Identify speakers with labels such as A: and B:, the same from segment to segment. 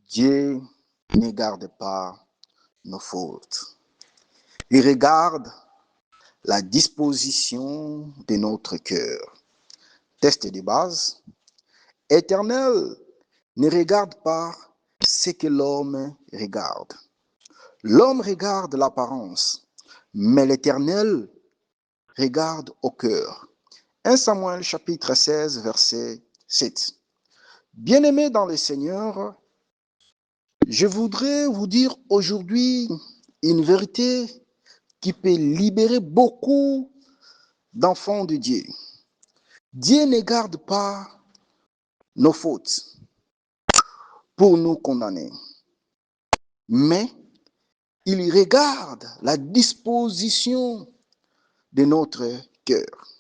A: Dieu ne garde pas nos fautes. Il regarde la disposition de notre cœur. Test de base. Éternel ne regarde pas ce que l'homme regarde. L'homme regarde l'apparence, mais l'Éternel regarde au cœur. 1 Samuel chapitre 16, verset 7. Bien-aimés dans le Seigneur, je voudrais vous dire aujourd'hui une vérité qui peut libérer beaucoup d'enfants de Dieu. Dieu ne garde pas nos fautes pour nous condamner, mais il regarde la disposition de notre cœur.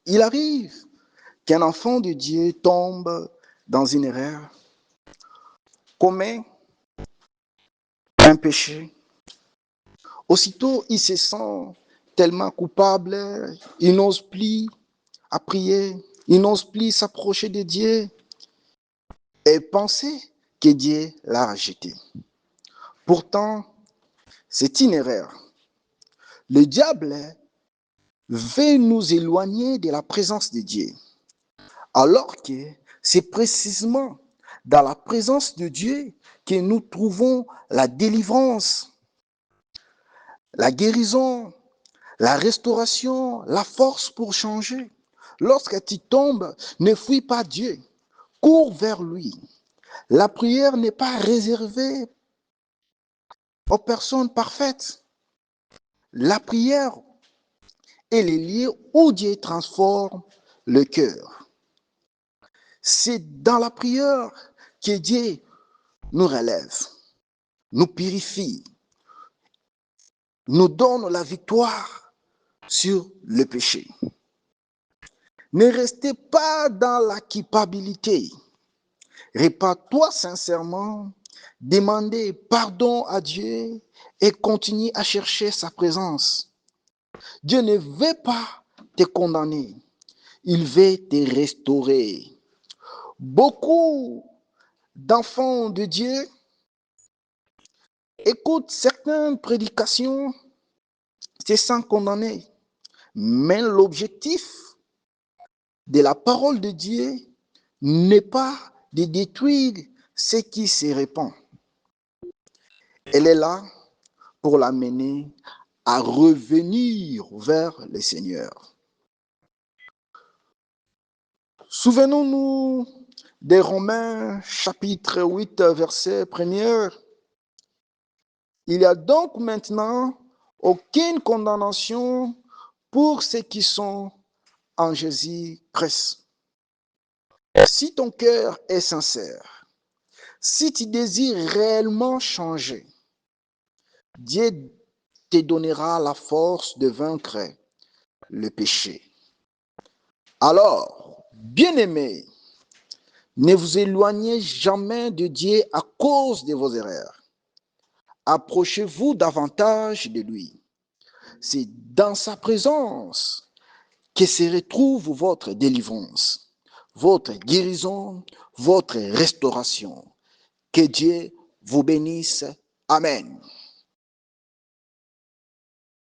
A: Il arrive qu'un enfant de Dieu tombe dans une erreur, commet un péché. Aussitôt, il se sent tellement coupable, il n'ose plus à prier, il n'ose plus s'approcher de Dieu et penser que Dieu l'a rejeté. Pourtant, c'est une erreur. Le diable veut nous éloigner de la présence de Dieu, alors que c'est précisément dans la présence de Dieu que nous trouvons la délivrance, la guérison, la restauration, la force pour changer. Lorsque tu tombes, ne fuis pas Dieu, cours vers lui. La prière n'est pas réservée aux personnes parfaites. La prière est le lieu où Dieu transforme le cœur. C'est dans la prière que Dieu nous relève, nous purifie, nous donne la victoire sur le péché. Ne restez pas dans la culpabilité. Répare-toi sincèrement, demandez pardon à Dieu et continue à chercher sa présence. Dieu ne veut pas te condamner, il veut te restaurer. Beaucoup d'enfants de Dieu écoutent certaines prédications, c'est sans condamner. Mais l'objectif de la parole de Dieu n'est pas de détruire ce qui se répand. Elle est là pour l'amener à revenir vers le Seigneur. Souvenons-nous des Romains chapitre 8, verset 1er. Il n'y a donc maintenant aucune condamnation pour ceux qui sont en Jésus-Christ. Si ton cœur est sincère, si tu désires réellement changer, Dieu te donnera la force de vaincre le péché. Alors, bien-aimés, ne vous éloignez jamais de Dieu à cause de vos erreurs. Approchez-vous davantage de lui. C'est dans sa présence que se retrouve votre délivrance, votre guérison, votre restauration. Que Dieu vous bénisse. Amen.